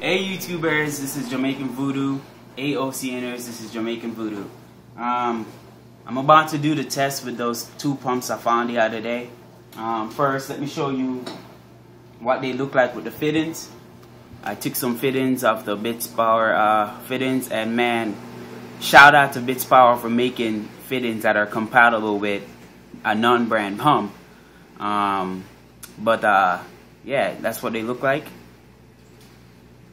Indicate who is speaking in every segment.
Speaker 1: Hey YouTubers, this is Jamaican Voodoo. Hey OCNers, this is Jamaican Voodoo. I'm about to do the test with those two pumps I found the other day. First, let me show you what they look like with the fittings. I took some fittings off the Bits Power fittings, and man, shout out to Bits Power for making fittings that are compatible with a non-brand pump. Yeah, that's what they look like.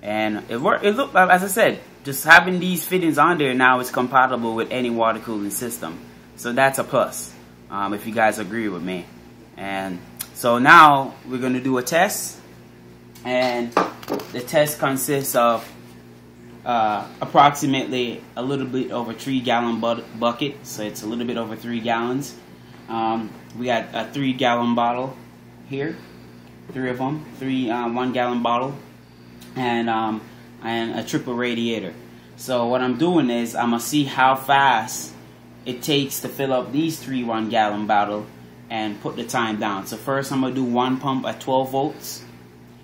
Speaker 1: And it looked like, as I said, just having these fittings on there now is compatible with any water cooling system. So that's a plus, if you guys agree with me. And so now we're going to do a test. And the test consists of approximately a little bit over 3-gallon bucket. So it's a little bit over 3 gallons. We got a 3-gallon bottle here. 3 of them. 1-gallon bottle. And a triple radiator. So what I'm doing is I'm gonna see how fast it takes to fill up these 3 1-gallon bottles and put the time down. So first I'm gonna do one pump at 12 volts,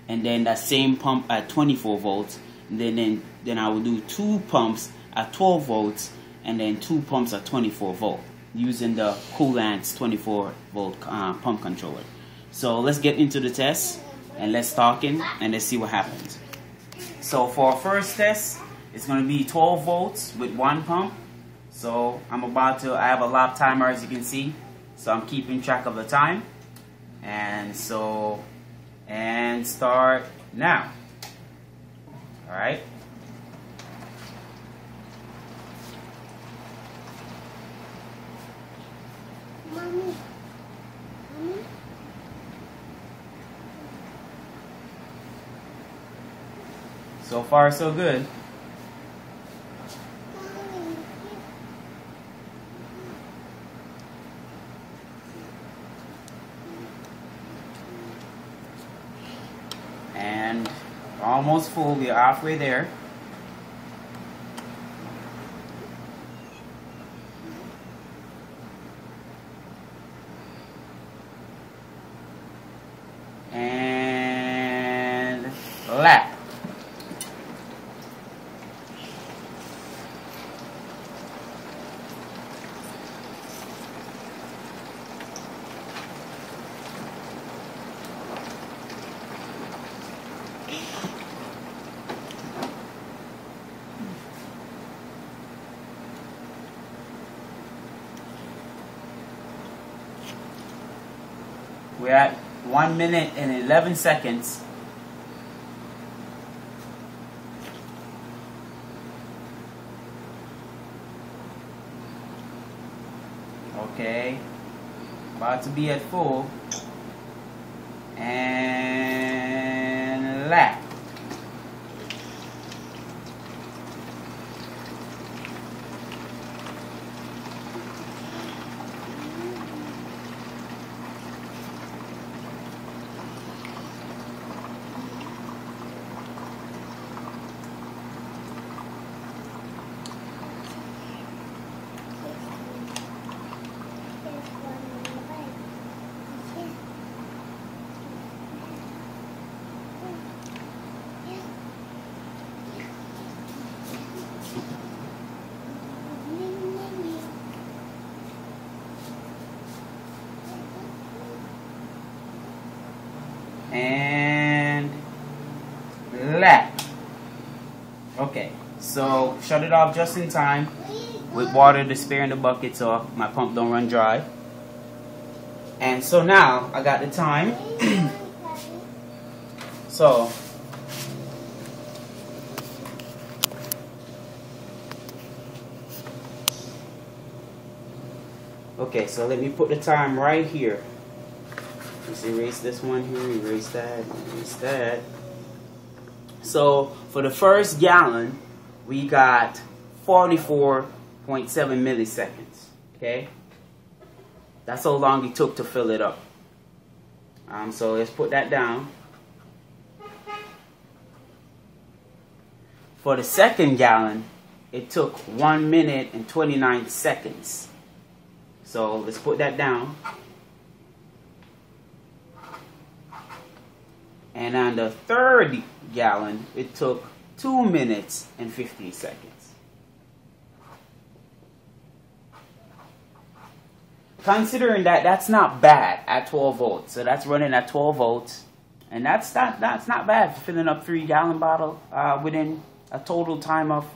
Speaker 1: and then that same pump at 24 volts. And then I will do 2 pumps at 12 volts, and then 2 pumps at 24 volt using the Coolant's 24 volt pump controller. So let's get into the test and let's talk in and let's see what happens. So for our first test, it's going to be 12 volts with 1 pump. So I have a lap timer, as you can see. So I'm keeping track of the time. And start now. Alright.
Speaker 2: Mommy.
Speaker 1: So far, so good. And almost full. We're halfway there. And lap. We're at 1 minute and 11 seconds. Okay, about to be at full. And lap. And lap. Okay, so shut it off just in time with water to spare in the bucket so my pump don't run dry. And so now I got the time. So okay, so let me put the time right here. Let's erase this one here, erase that, erase that. So for the first gallon, we got 44.7 milliseconds. Okay, that's how long it took to fill it up. So let's put that down. For the second gallon, it took 1 minute and 29 seconds. So let's put that down. And on the third gallon, it took 2 minutes and 15 seconds. Considering that that's not bad at 12 volts. So that's running at 12 volts. And that's not bad for filling up 3-gallon bottle within a total time of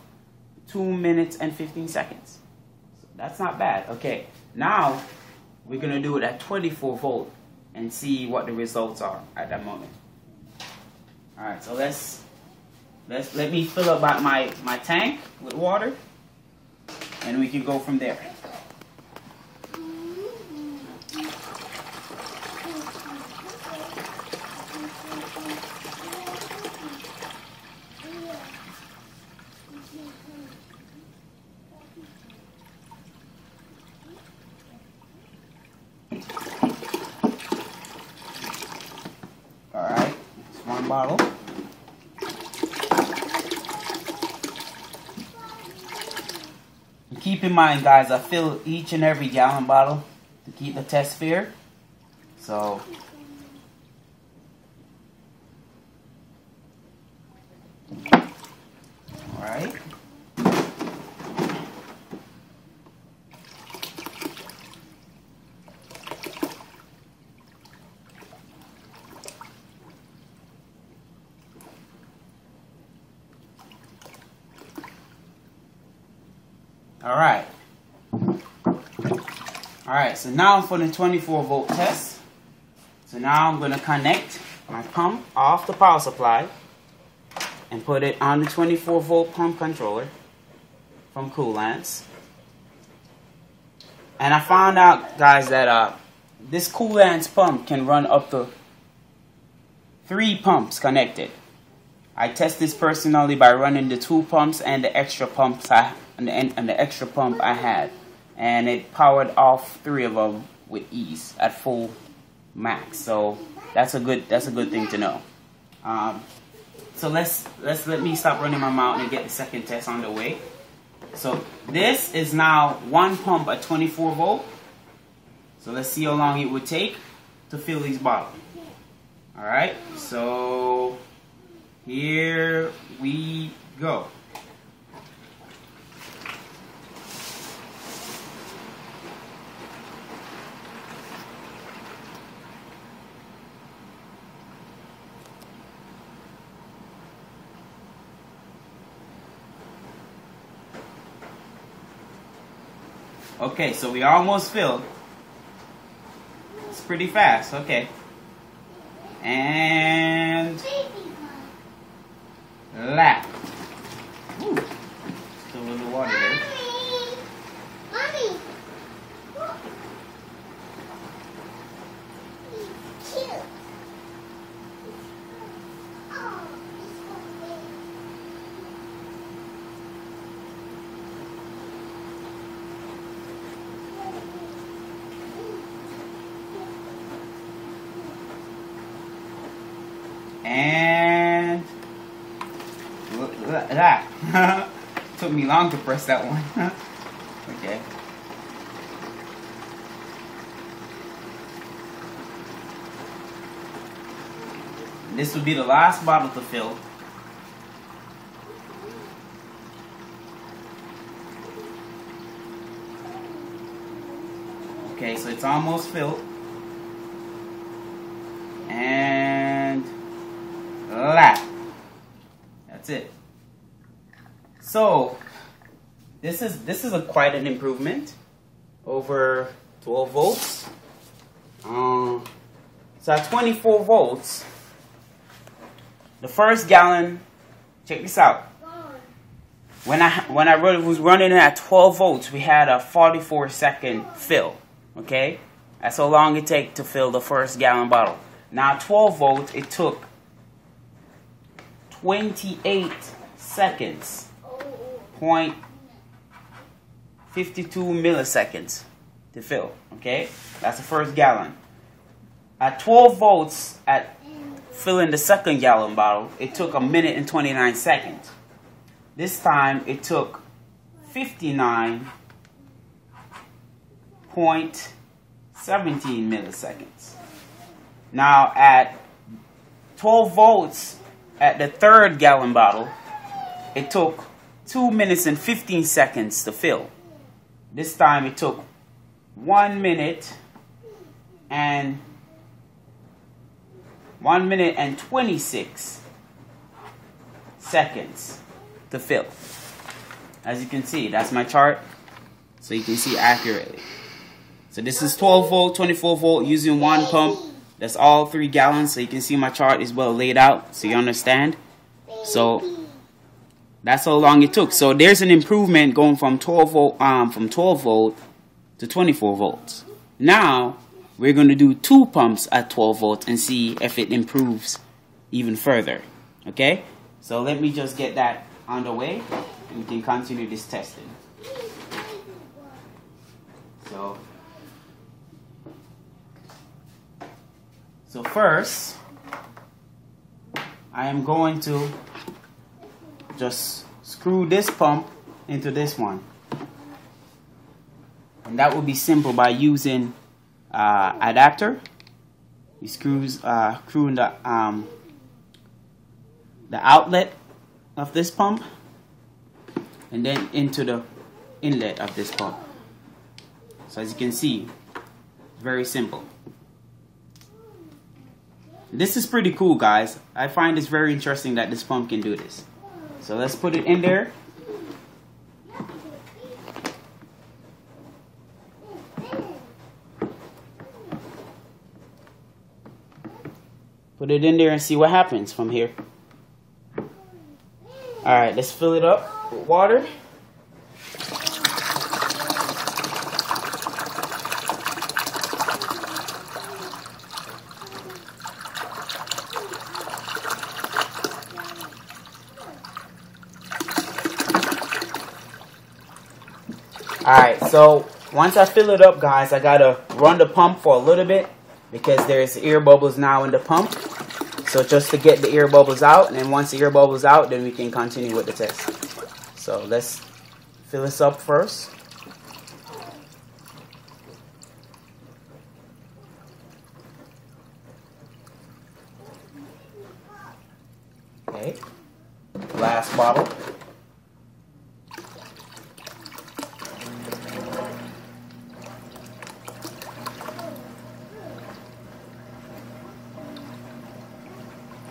Speaker 1: 2 minutes and 15 seconds. So that's not bad. Okay, now we're going to do it at 24 volt and see what the results are at that moment. Alright, so let me fill up my tank with water and we can go from there. Alright, it's one bottle. And keep in mind, guys, I fill each and every gallon bottle to keep the test fair. So, alright. Alright, so now for the 24 volt test. So now I'm going to connect my pump off the power supply and put it on the 24 volt pump controller from Coolants. And I found out, guys, that this Coolants pump can run up to 3 pumps connected. I test this personally by running the 2 pumps and the extra pumps and the extra pump I had, and it powered off 3 of them with ease at full max. So that's a good thing to know. So let me stop running my mouth and get the second test on the way. So this is now 1 pump at 24 volt. So let's see how long it would take to fill these bottles. All right, so here we go. Okay, so we almost filled. It's pretty fast. Okay. And lap. Ooh. Still a little water there.
Speaker 2: Mommy. Cute. Oh,
Speaker 1: and that took me long to press that one. Okay. This would be the last bottle to fill. Okay, so it's almost filled. And lap. That's it. So this is quite an improvement over 12 volts. So at 24 volts, the first gallon. Check this out. When I was running it at 12 volts, we had a 44-second fill. Okay, that's how long it takes to fill the first gallon bottle. Now 12 volts, it took 28 seconds, 0.52 milliseconds to fill. Okay, that's the first gallon. At 12 volts, at filling the second gallon bottle, it took 1 minute and 29 seconds. This time it took 59.17 milliseconds. Now at 12 volts at the third gallon bottle, it took 2 minutes and 15 seconds to fill. This time it took 1 minute and 26 seconds to fill. As you can see, that's my chart, so you can see accurately. So this is 12 volt, 24 volt using one pump. That's all 3 gallons. So you can see my chart is well laid out, so you understand. So that's how long it took. So there's an improvement going from 12 volt to 24 volts. Now we're going to do 2 pumps at 12 volts and see if it improves even further. Okay? So let me just get that underway and we can continue this testing. So first, I am going to just screw this pump into this one. And that will be simple by using adapter. You screw in the outlet of this pump and then into the inlet of this pump. So as you can see, very simple. This is pretty cool, guys. I find it's very interesting that this pump can do this. So let's put it in there. Put it in there and see what happens from here. Alright, let's fill it up with water. Alright, so once I fill it up, guys, I gotta run the pump for a little bit because there's air bubbles now in the pump. So just to get the air bubbles out, and then once the air bubbles out, then we can continue with the test. So let's fill this up first. Okay, last bottle.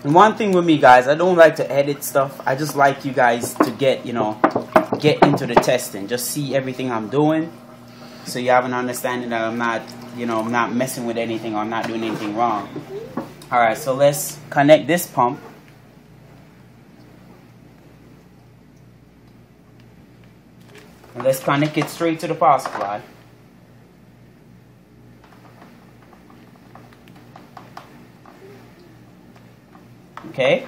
Speaker 1: And one thing with me, guys, I don't like to edit stuff. I just like you guys to get into the testing. Just see everything I'm doing, so you have an understanding that I'm not messing with anything or I'm not doing anything wrong. All right, so let's connect this pump. And let's connect it straight to the power supply. Okay,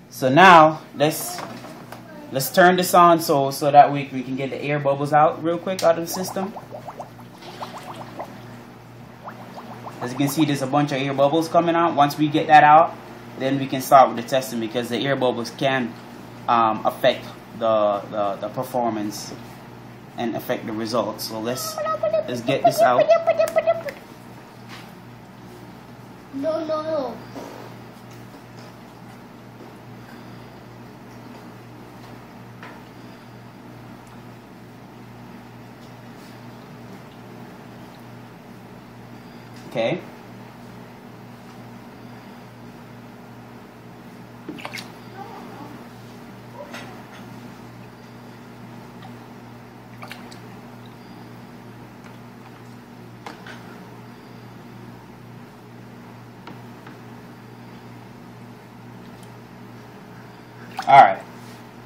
Speaker 1: so now let's turn this on so that we can get the air bubbles out real quick out of the system. As you can see, there's a bunch of air bubbles coming out. Once we get that out, then we can start with the testing, because the air bubbles can affect the performance and affect the results. So let's get this out.
Speaker 2: No.
Speaker 1: Okay. All right.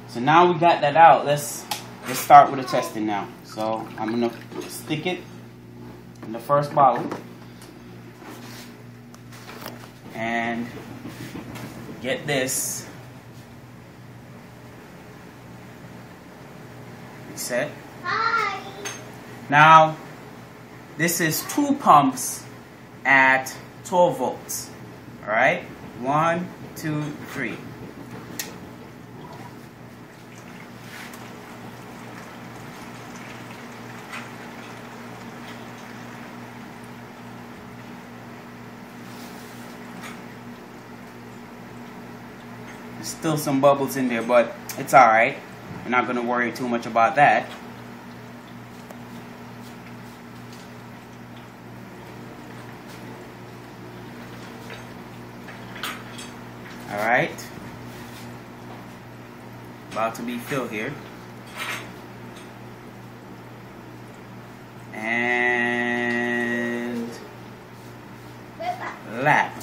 Speaker 1: So now we got that out. Let's start with the testing now. So I'm gonna stick it in the first bottle and get this set.
Speaker 2: Hi.
Speaker 1: Now this is 2 pumps at 12 volts. All right, 1, 2, 3. Still some bubbles in there, but it's alright. We're not going to worry too much about that. Alright. About to be filled here. And lap.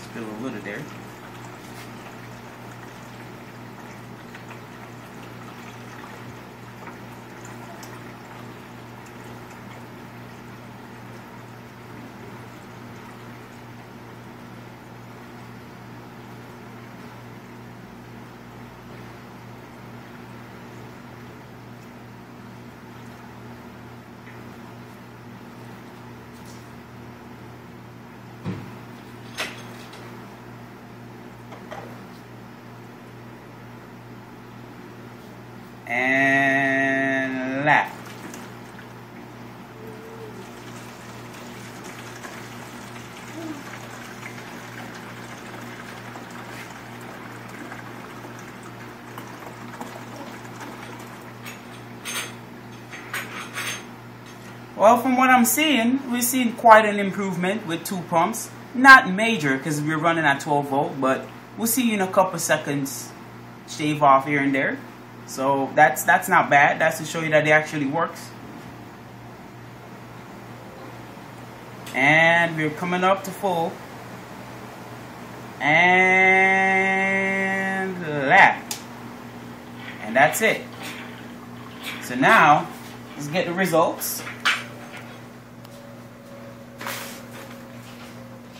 Speaker 1: Spill a little there. And lap. Well, from what I'm seeing, we're seeing quite an improvement with 2 pumps. Not major because we're running at 12 volt, but we'll see in a couple seconds shave off here and there. So that's not bad. That's to show you that it actually works. And we're coming up to full. And lap. And that's it. So now, let's get the results.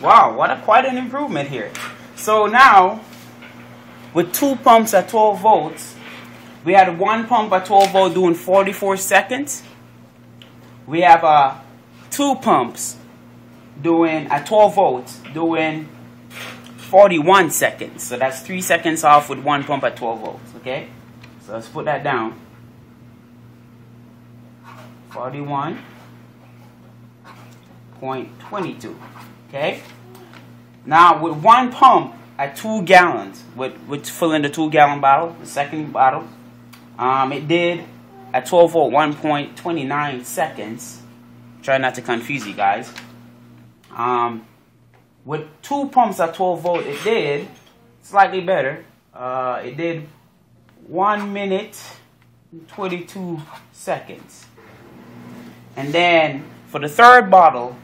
Speaker 1: Wow, quite an improvement here. So now, with 2 pumps at 12 volts, we had 1 pump at 12 volt doing 44 seconds. We have 2 pumps doing at 12 volts doing 41 seconds. So that's 3 seconds off with 1 pump at 12 volts. Okay, so let's put that down. 41.22. Okay. Now with 1 pump at 2 gallons, with filling the 2-gallon bottle, the second bottle. It did at 12 volt 1.29 seconds. Try not to confuse you guys. With 2 pumps at 12 volt, it did slightly better. It did 1 minute 22 seconds. And then for the third bottle,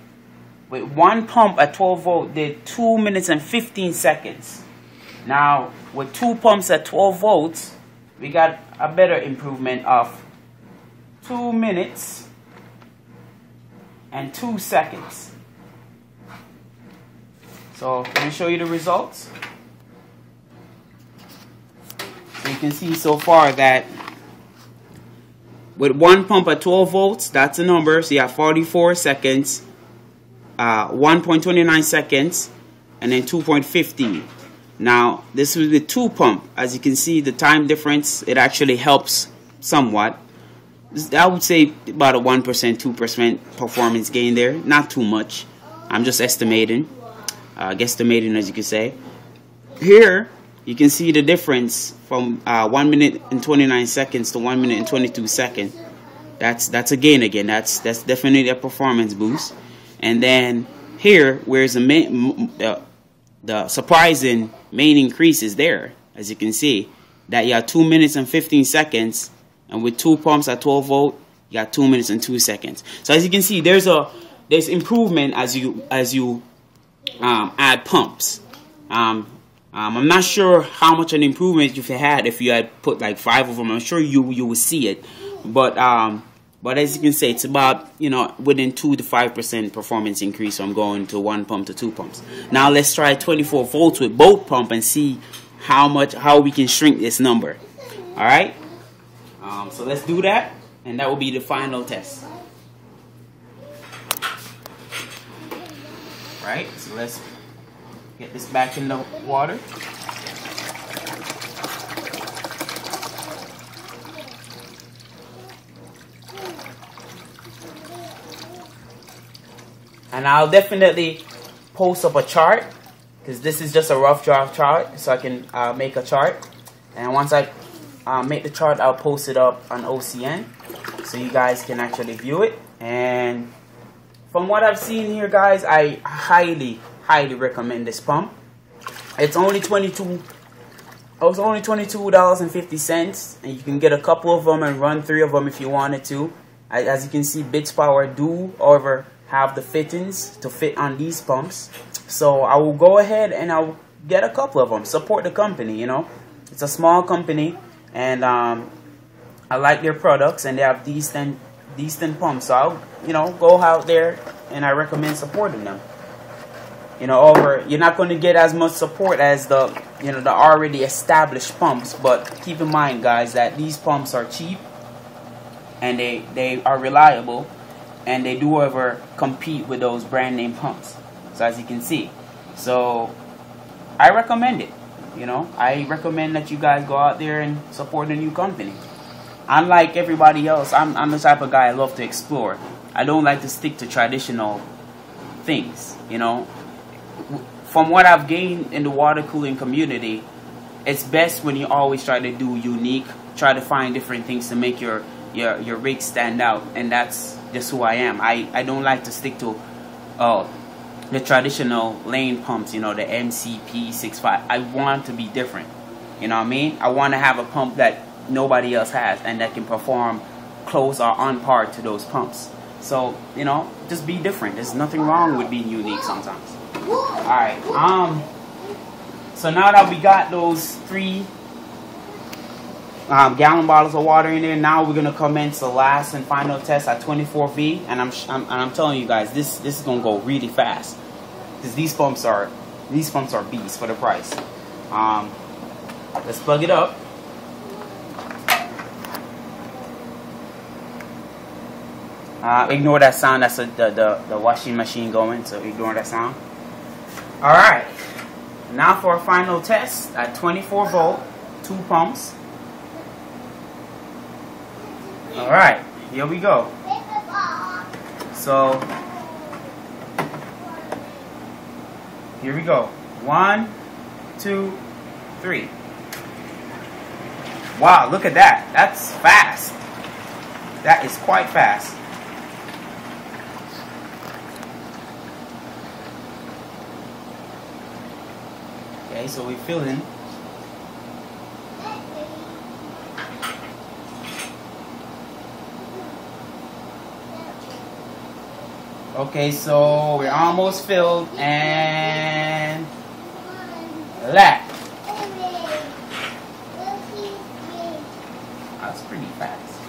Speaker 1: with 1 pump at 12 volt, did 2 minutes and 15 seconds. Now with 2 pumps at 12 volts, we got a better improvement of 2 minutes and 2 seconds. So let me show you the results. So you can see so far that with 1 pump at 12 volts, that's the number. So you have 44 seconds, 1.29 seconds, and then 2.15. Now, this is the 2 pump. As you can see, the time difference, it actually helps somewhat. I would say about a 1%, 2% performance gain there. Not too much. I'm just estimating. Guesstimating, as you can say. Here, you can see the difference from 1 minute and 29 seconds to 1 minute and 22 seconds. That's a gain again. That's definitely a performance boost. And then here, where's the surprising main increase is there, as you can see, that you have 2 minutes and 15 seconds, and with 2 pumps at 12 volt, you got 2 minutes and 2 seconds. So as you can see, there's improvement as you add pumps. I'm not sure how much an improvement you had if you had put like 5 of them. I'm sure you would see it, but as you can see, it's about, within 2 to 5% performance increase from going to 1 pump to 2 pumps. Now let's try 24 volts with both pump and see how we can shrink this number. All right. So let's do that, and that will be the final test. Right. So let's get this back in the water. And I'll definitely post up a chart because this is just a rough draft chart, so I can make a chart. And once I make the chart, I'll post it up on OCN so you guys can actually view it. And from what I've seen here, guys, I highly recommend this pump. It's only $22.50, and you can get a couple of them and run 3 of them if you wanted to. As you can see, Bits Power do, however, have the fittings to fit on these pumps. So I will go ahead and I'll get a couple of them. Support the company, you know. It's a small company, and I like their products, and they have decent pumps. So I'll, you know, go out there and I recommend supporting them. You know, over, you're not going to get as much support as the, you know, the already established pumps, but keep in mind, guys, that these pumps are cheap and they are reliable, and they do ever compete with those brand name pumps. So as you can see, so I recommend it. You know, I recommend that you guys go out there and support a new company. Unlike everybody else, I'm the type of guy I love to explore. I don't like to stick to traditional things, you know. From what I've gained in the water cooling community, it's best when you always try to do unique, try to find different things to make your rig stand out, and that's just who I am. I don't like to stick to the traditional lane pumps, you know, the MCP65. I want to be different, you know what I mean? I want to have a pump that nobody else has and that can perform close or on par to those pumps. So, you know, just be different. There's nothing wrong with being unique sometimes. Alright, so now that we got those 3 gallon bottles of water in there, now we're gonna commence the last and final test at 24V, and I'm telling you guys, this is gonna go really fast, because these pumps are beasts for the price. Let's plug it up. Ignore that sound. That's the washing machine going, so ignore that sound. Alright, now for a final test at 24 volt, 2 pumps. Alright, here we go. So, here we go. 1, 2, 3. Wow, look at that. That's fast. That is quite fast. Okay, so we fill in. Okay, so we're almost filled, and that. That's pretty fast.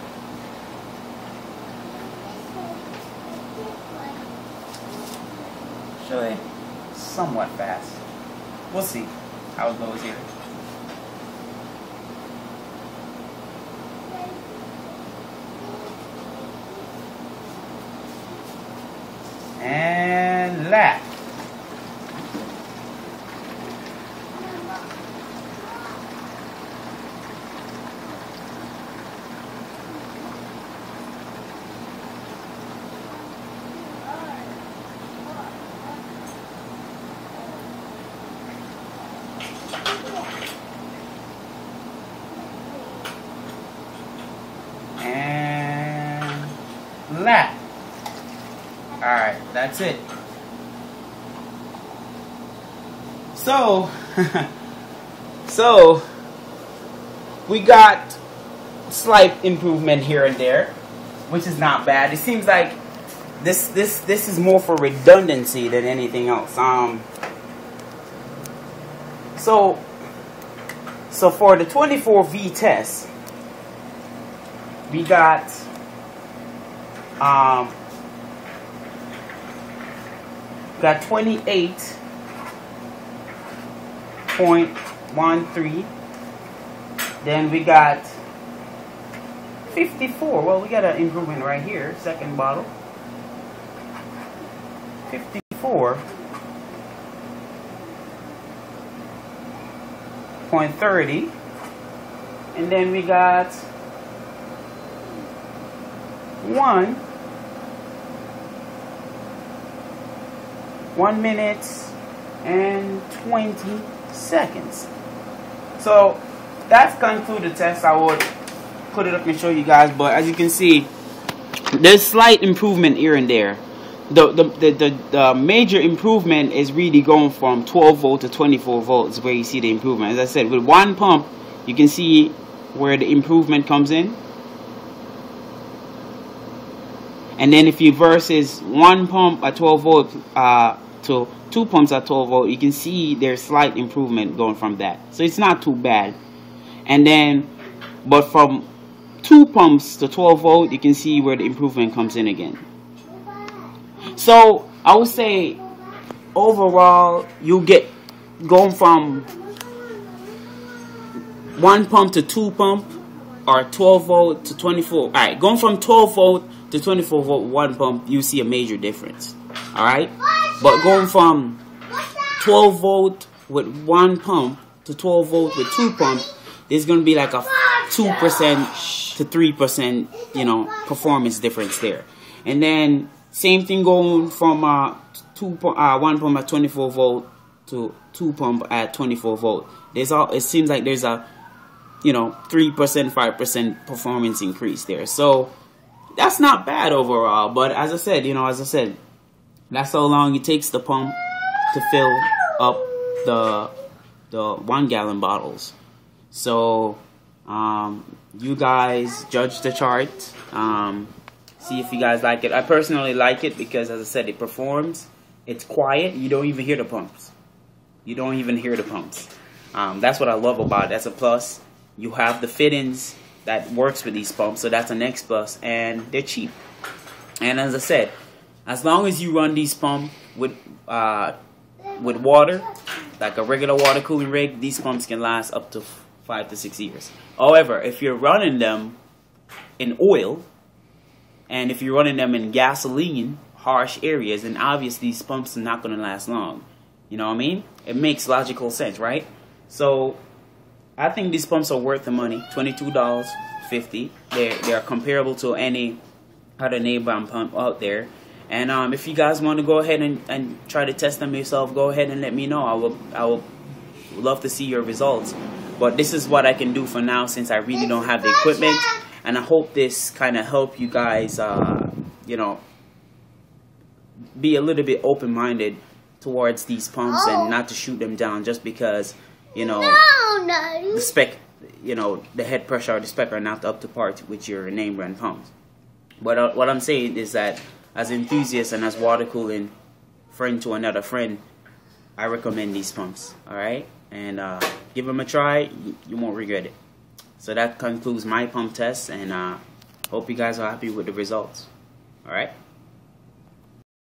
Speaker 1: Actually, somewhat fast. We'll see how it goes here. And left. And left. Alright, that's it. So, we got slight improvement here and there, which is not bad. It seems like this is more for redundancy than anything else. So for the 24V test, we got got 28.13. Then we got 54. Well, we got an improvement right here. Second bottle. 54.30. And then we got 1 minute and 20 seconds. So that's concluded the test. I would put it up and show you guys, but as you can see, there's slight improvement here and there. The major improvement is really going from 12 volt to 24 volts, where you see the improvement. As I said, with one pump, you can see where the improvement comes in. And then if you versus one pump at 12 volt to two pumps at 12 volt, you can see there's slight improvement going from that. So it's not too bad. And then, but from two pumps to 12 volt, you can see where the improvement comes in again. So I would say overall, you get going from one pump to two pump, or 12 volt to 24. All right, going from 12 volt to 24 volt one pump, you see a major difference. All right, but going from 12 volt with one pump to 12 volt with two pumps, there's going to be like a 2% to 3%, you know, performance difference there. And then same thing going from one pump at 24 volt to two pump at 24 volt. It seems like there's a, you know, 3%, 5% performance increase there. So that's not bad overall. But as I said, you know, that's how long it takes the pump to fill up the 1 gallon bottles. So you guys judge the chart. See if you guys like it. I personally like it because, as I said, it performs. It's quiet. You don't even hear the pumps. You don't even hear the pumps. That's what I love about it. That's a plus. You have the fittings that works with these pumps, so that's a next plus, and they're cheap. And as I said, as long as you run these pumps with water, like a regular water cooling rig, these pumps can last up to 5 to 6 years. However, if you're running them in oil, and if you're running them in gasoline harsh areas, then obviously these pumps are not going to last long. You know what I mean? It makes logical sense, right? So I think these pumps are worth the money. $22.50. They are comparable to any other name brand pump out there. And if you guys want to go ahead and try to test them yourself, go ahead and let me know. I will love to see your results. But this is what I can do for now, since I really don't have the equipment. And I hope this kind of help you guys, you know, be a little bit open-minded towards these pumps and not to shoot them down just because, you know, the spec, you know, the head pressure or the spec are not up to par with your name brand pumps. But what I'm saying is that as enthusiasts and as water cooling friend to another friend, I recommend these pumps. All right, and give them a try. You won't regret it. So that concludes my pump test, and hope you guys are happy with the results. All right.